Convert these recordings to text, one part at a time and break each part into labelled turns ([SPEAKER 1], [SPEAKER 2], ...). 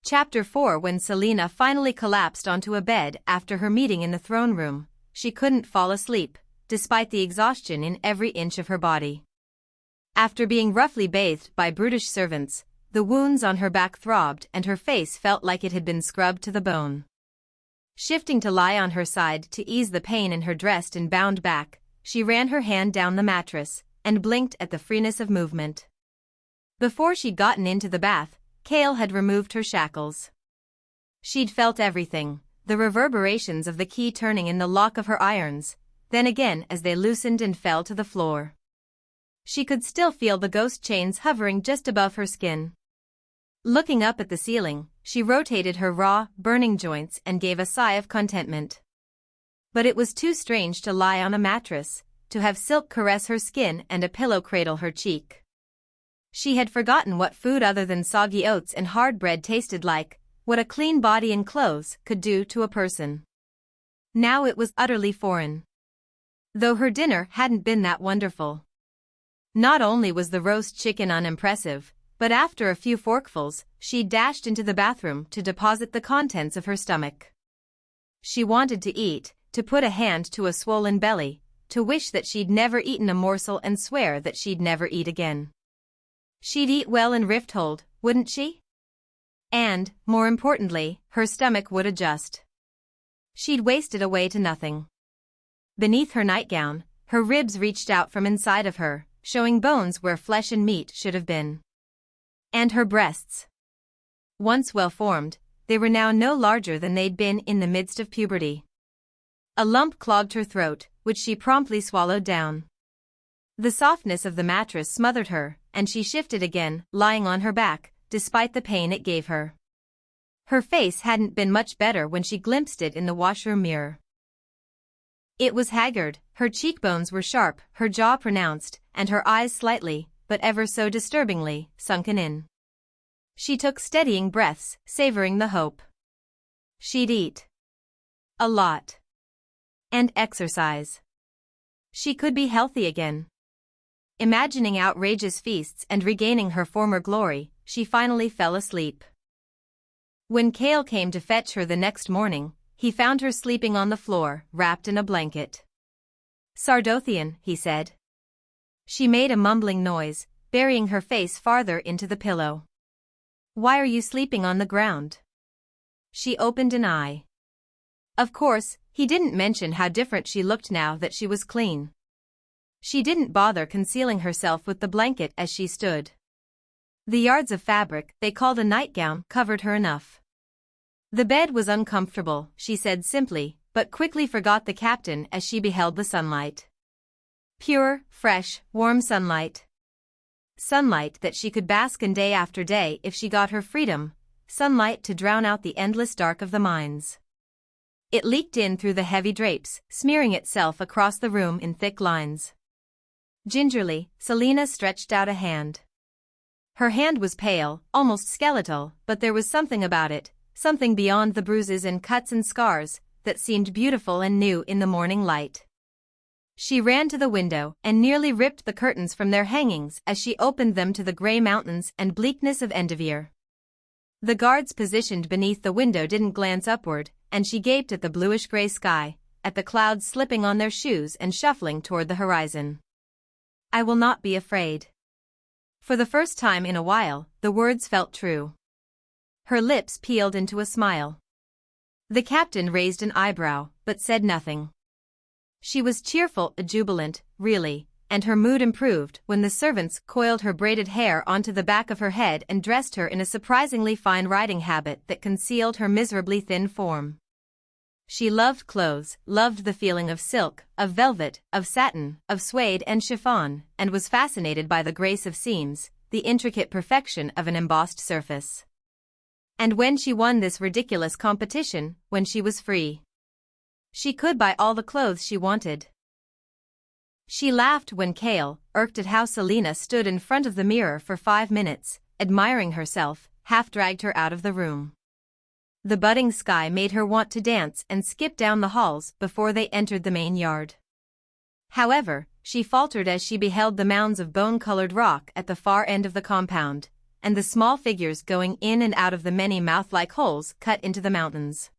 [SPEAKER 1] Chapter 4. When Celaena finally collapsed onto a bed after her meeting in the throne room, she couldn't fall asleep, despite the exhaustion in every inch of her body. After being roughly bathed by brutish servants, the wounds on her back throbbed and her face felt like it had been scrubbed to the bone. Shifting to lie on her side to ease the pain in her dressed and bound back, she ran her hand down the mattress and blinked at the freeness of movement. Before she'd gotten into the bath, Chaol had removed her shackles. She'd felt everything, the reverberations of the key turning in the lock of her irons, then again as they loosened and fell to the floor. She could still feel the ghost chains hovering just above her skin. Looking up at the ceiling, she rotated her raw, burning joints and gave a sigh of contentment. But it was too strange to lie on a mattress, to have silk caress her skin and a pillow cradle her cheek. She had forgotten what food other than soggy oats and hard bread tasted like, what a clean body and clothes could do to a person. Now it was utterly foreign. Though her dinner hadn't been that wonderful. Not only was the roast chicken unimpressive, but after a few forkfuls, she dashed into the bathroom to deposit the contents of her stomach. She wanted to eat, to put a hand to a swollen belly, to wish that she'd never eaten a morsel and swear that she'd never eat again. She'd eat well in Rifthold, wouldn't she? And, more importantly, her stomach would adjust. She'd wasted away to nothing. Beneath her nightgown, her ribs reached out from inside of her, showing bones where flesh and meat should have been. And her breasts. Once well-formed, they were now no larger than they'd been in the midst of puberty. A lump clogged her throat, which she promptly swallowed down. The softness of the mattress smothered her, and she shifted again, lying on her back, despite the pain it gave her. Her face hadn't been much better when she glimpsed it in the washroom mirror. It was haggard, her cheekbones were sharp, her jaw pronounced, and her eyes slightly, but ever so disturbingly, sunken in. She took steadying breaths, savoring the hope. She'd eat. A lot. And exercise. She could be healthy again. Imagining outrageous feasts and regaining her former glory, she finally fell asleep. When Chaol came to fetch her the next morning, he found her sleeping on the floor, wrapped in a blanket. "Sardothien," he said. She made a mumbling noise, burying her face farther into the pillow. "Why are you sleeping on the ground?" She opened an eye. Of course, he didn't mention how different she looked now that she was clean. She didn't bother concealing herself with the blanket as she stood. The yards of fabric they called a nightgown covered her enough. The bed was uncomfortable, she said simply, but quickly forgot the captain as she beheld the sunlight. Pure, fresh, warm sunlight. Sunlight that she could bask in day after day if she got her freedom, sunlight to drown out the endless dark of the mines. It leaked in through the heavy drapes, smearing itself across the room in thick lines. Gingerly, Celaena stretched out a hand. Her hand was pale, almost skeletal, but there was something about it, something beyond the bruises and cuts and scars, that seemed beautiful and new in the morning light. She ran to the window and nearly ripped the curtains from their hangings as she opened them to the grey mountains and bleakness of Endovier. The guards positioned beneath the window didn't glance upward, and she gaped at the bluish-grey sky, at the clouds slipping on their shoes and shuffling toward the horizon. "I will not be afraid." For the first time in a while, the words felt true. Her lips peeled into a smile. The captain raised an eyebrow, but said nothing. She was cheerful, jubilant, really, and her mood improved when the servants coiled her braided hair onto the back of her head and dressed her in a surprisingly fine riding habit that concealed her miserably thin form. She loved clothes, loved the feeling of silk, of velvet, of satin, of suede and chiffon, and was fascinated by the grace of seams, the intricate perfection of an embossed surface. And when she won this ridiculous competition, when she was free, she could buy all the clothes she wanted. She laughed when Chaol, irked at how Celaena stood in front of the mirror for 5 minutes, admiring herself, half-dragged her out of the room. The budding sky made her want to dance and skip down the halls before they entered the main yard. However, she faltered as she beheld the mounds of bone-colored rock at the far end of the compound, and the small figures going in and out of the many mouth-like holes cut into the mountains.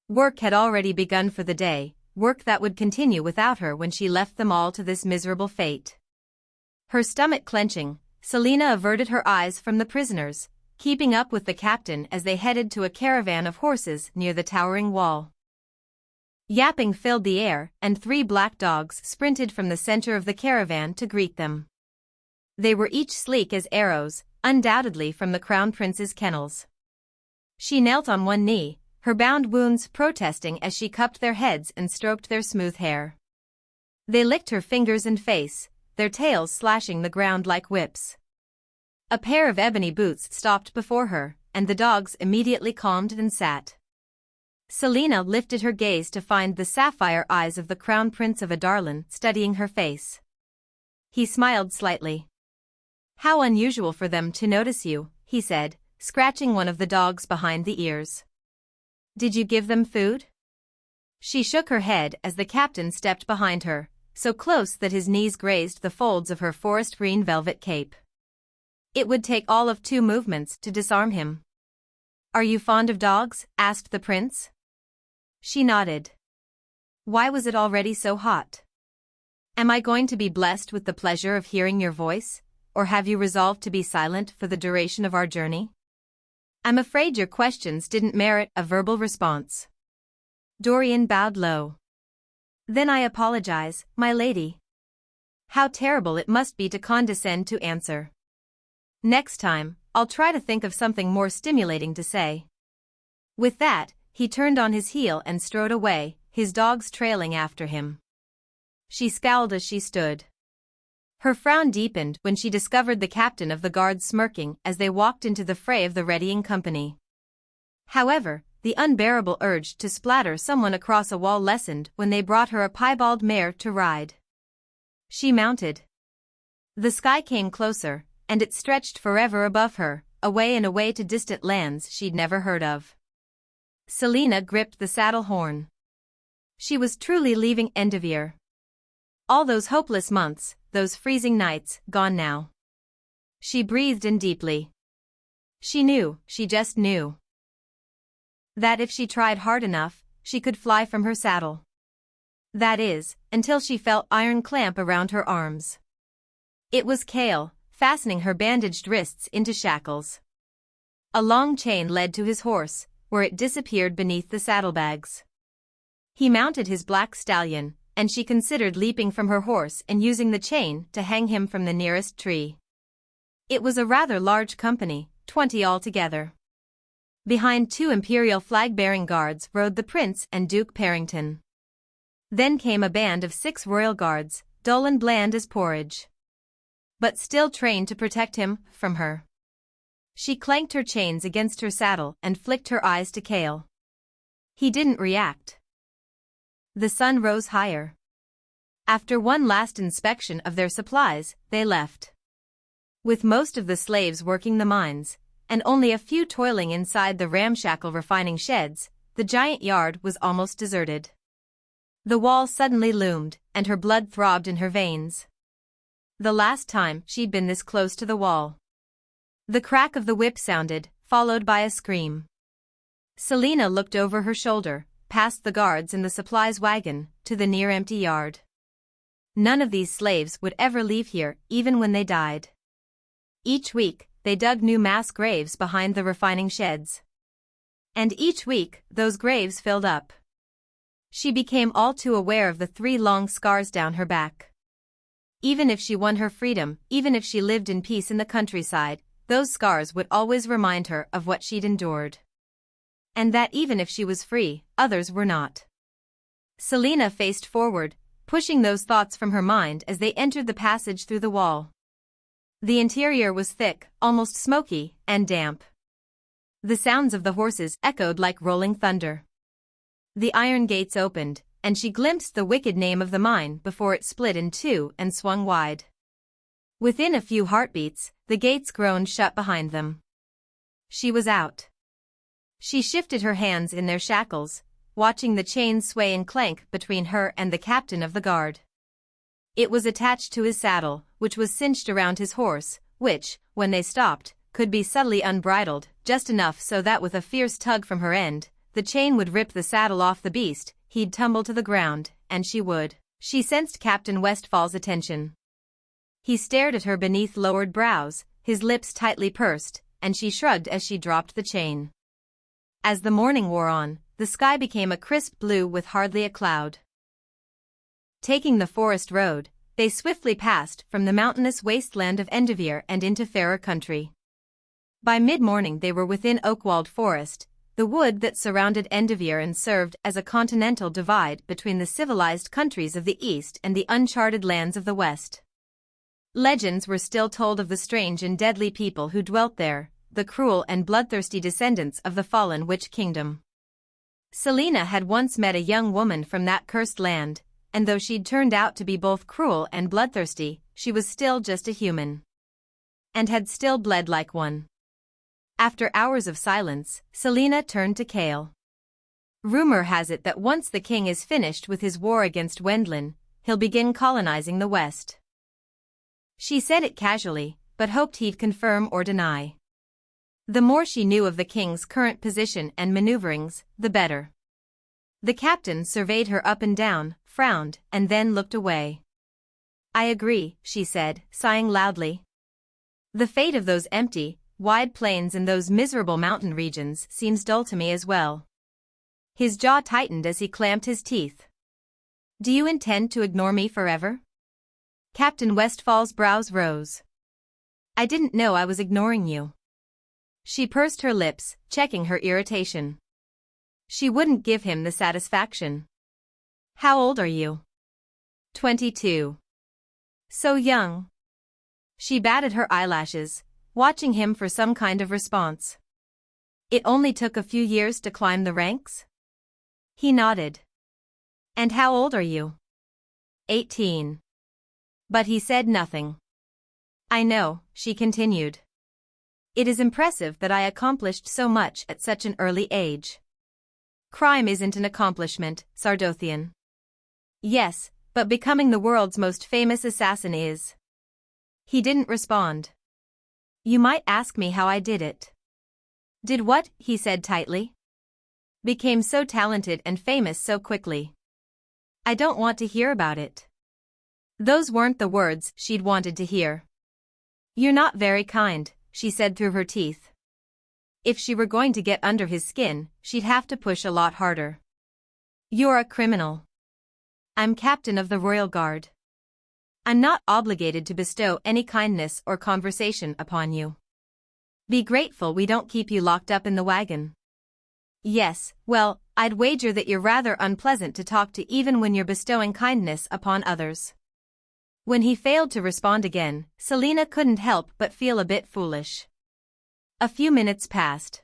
[SPEAKER 1] Work had already begun for the day, work that would continue without her when she left them all to this miserable fate. Her stomach clenching, Celaena averted her eyes from the prisoners, keeping up with the captain as they headed to a caravan of horses near the towering wall. Yapping filled the air, and 3 black dogs sprinted from the center of the caravan to greet them. They were each sleek as arrows, undoubtedly from the Crown Prince's kennels. She knelt on one knee, her bound wounds protesting as she cupped their heads and stroked their smooth hair. They licked her fingers and face, their tails slashing the ground like whips. A pair of ebony boots stopped before her, and the dogs immediately calmed and sat. Celaena lifted her gaze to find the sapphire eyes of the Crown Prince of Adarlan studying her face. He smiled slightly. "How unusual for them to notice you," he said, scratching one of the dogs behind the ears. "Did you give them food?" She shook her head as the captain stepped behind her, so close that his knees grazed the folds of her forest green velvet cape. It would take all of 2 movements to disarm him. "Are you fond of dogs?" asked the prince. She nodded. "Why was it already so hot? Am I going to be blessed with the pleasure of hearing your voice, or have you resolved to be silent for the duration of our journey?" "I'm afraid your questions didn't merit a verbal response." Dorian bowed low. "Then I apologize, my lady. How terrible it must be to condescend to answer. Next time, I'll try to think of something more stimulating to say." With that, he turned on his heel and strode away, his dogs trailing after him. She scowled as she stood. Her frown deepened when she discovered the captain of the guards smirking as they walked into the fray of the readying company. However, the unbearable urge to splatter someone across a wall lessened when they brought her a piebald mare to ride. She mounted. The sky came closer, and it stretched forever above her, away and away to distant lands she'd never heard of. Celaena gripped the saddle horn. She was truly leaving Endovier. All those hopeless months, those freezing nights, gone now. She breathed in deeply. She knew, she just knew, that if she tried hard enough, she could fly from her saddle. That is, until she felt iron clamp around her arms. It was Chaol, fastening her bandaged wrists into shackles. A long chain led to his horse, where it disappeared beneath the saddlebags. He mounted his black stallion, and she considered leaping from her horse and using the chain to hang him from the nearest tree. It was a rather large company, 20 altogether. Behind 2 imperial flag-bearing guards rode the prince and Duke Parrington. Then came a band of 6 royal guards, dull and bland as porridge, but still trained to protect him from her. She clanked her chains against her saddle and flicked her eyes to Chaol. He didn't react. The sun rose higher. After one last inspection of their supplies, they left. With most of the slaves working the mines, and only a few toiling inside the ramshackle refining sheds, the giant yard was almost deserted. The wall suddenly loomed, and her blood throbbed in her veins. The last time she'd been this close to the wall. The crack of the whip sounded, followed by a scream. Celaena looked over her shoulder, past the guards in the supplies wagon, to the near-empty yard. None of these slaves would ever leave here, even when they died. Each week, they dug new mass graves behind the refining sheds. And each week, those graves filled up. She became all too aware of the 3 long scars down her back. Even if she won her freedom, even if she lived in peace in the countryside, those scars would always remind her of what she'd endured. And that even if she was free, others were not. Celaena faced forward, pushing those thoughts from her mind as they entered the passage through the wall. The interior was thick, almost smoky, and damp. The sounds of the horses echoed like rolling thunder. The iron gates opened, and she glimpsed the wicked name of the mine before it split in 2 and swung wide. Within a few heartbeats, the gates groaned shut behind them. She was out. She shifted her hands in their shackles, watching the chains sway and clank between her and the captain of the guard. It was attached to his saddle, which was cinched around his horse, which, when they stopped, could be subtly unbridled, just enough so that with a fierce tug from her end, the chain would rip the saddle off the beast, he'd tumble to the ground, and she would. She sensed Captain Westfall's attention. He stared at her beneath lowered brows, his lips tightly pursed, and she shrugged as she dropped the chain. As the morning wore on, the sky became a crisp blue with hardly a cloud. Taking the forest road, they swiftly passed from the mountainous wasteland of Endovier and into fairer country. By mid-morning they were within oak-walled forest, the wood that surrounded Endovier and served as a continental divide between the civilized countries of the east and the uncharted lands of the west. Legends were still told of the strange and deadly people who dwelt there, the cruel and bloodthirsty descendants of the fallen witch kingdom. Celaena had once met a young woman from that cursed land, and though she'd turned out to be both cruel and bloodthirsty, she was still just a human. And had still bled like one. After hours of silence, Celaena turned to Chaol. Rumor has it that once the king is finished with his war against Wendlin, he'll begin colonizing the west. She said it casually, but hoped he'd confirm or deny. The more she knew of the king's current position and maneuverings, the better. The captain surveyed her up and down, frowned, and then looked away. "I agree," she said, sighing loudly. "The fate of those empty, wide plains and those miserable mountain regions seems dull to me as well." His jaw tightened as he clamped his teeth. "Do you intend to ignore me forever?" Captain Westfall's brows rose. "I didn't know I was ignoring you." She pursed her lips, checking her irritation. She wouldn't give him the satisfaction. "How old are you?" 22. "So young." She batted her eyelashes, watching him for some kind of response. "It only took a few years to climb the ranks?" He nodded. "And how old are you?" 18. But he said nothing. "I know," she continued. "It is impressive that I accomplished so much at such an early age." "Crime isn't an accomplishment, Sardothien." "Yes, but becoming the world's most famous assassin is." He didn't respond. "You might ask me how I did it." "Did what?" he said tightly. "Became so talented and famous so quickly." "I don't want to hear about it." Those weren't the words she'd wanted to hear. "You're not very kind," she said through her teeth. If she were going to get under his skin, she'd have to push a lot harder. "You're a criminal." "I'm captain of the royal guard. I'm not obligated to bestow any kindness or conversation upon you. Be grateful we don't keep you locked up in the wagon." "Yes, well, I'd wager that you're rather unpleasant to talk to even when you're bestowing kindness upon others." When he failed to respond again, Celaena couldn't help but feel a bit foolish. A few minutes passed.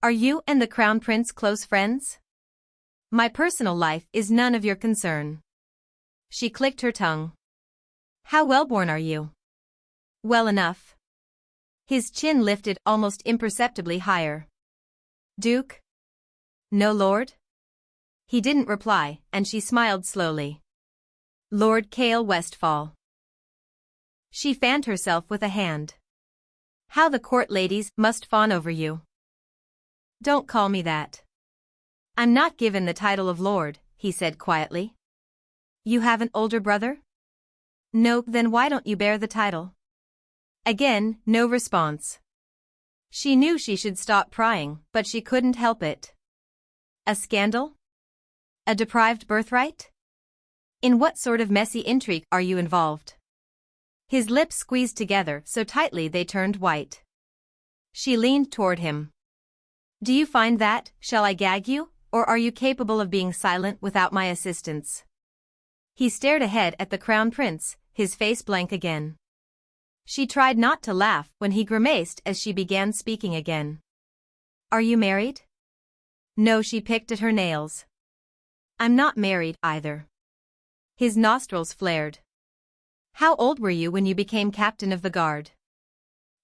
[SPEAKER 1] "Are you and the Crown Prince close friends?" "My personal life is none of your concern." She clicked her tongue. "How well-born are you?" "Well enough." His chin lifted almost imperceptibly higher. "Duke?" "No, Lord?" He didn't reply, and she smiled slowly. "Lord Chaol Westfall." She fanned herself with a hand. "How the court ladies must fawn over you." "Don't call me that." "I'm not given the title of lord," he said quietly. "You have an older brother?" "No, then why don't you bear the title?" Again, no response. She knew she should stop prying, but she couldn't help it. A scandal? A deprived birthright? In what sort of messy intrigue are you involved? His lips squeezed together so tightly they turned white. She leaned toward him. "Do you find that, shall I gag you, or are you capable of being silent without my assistance?" He stared ahead at the Crown Prince, his face blank again. She tried not to laugh when he grimaced as she began speaking again. "Are you married?" "No," she picked at her nails. "I'm not married either." His nostrils flared. "How old were you when you became captain of the guard?"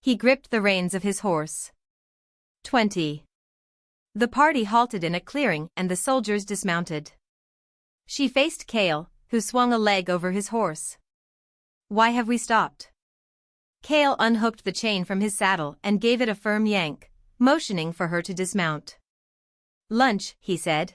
[SPEAKER 1] He gripped the reins of his horse. 20. The party halted in a clearing and the soldiers dismounted. She faced Chaol, who swung a leg over his horse. "Why have we stopped?" Chaol unhooked the chain from his saddle and gave it a firm yank, motioning for her to dismount. "Lunch," he said.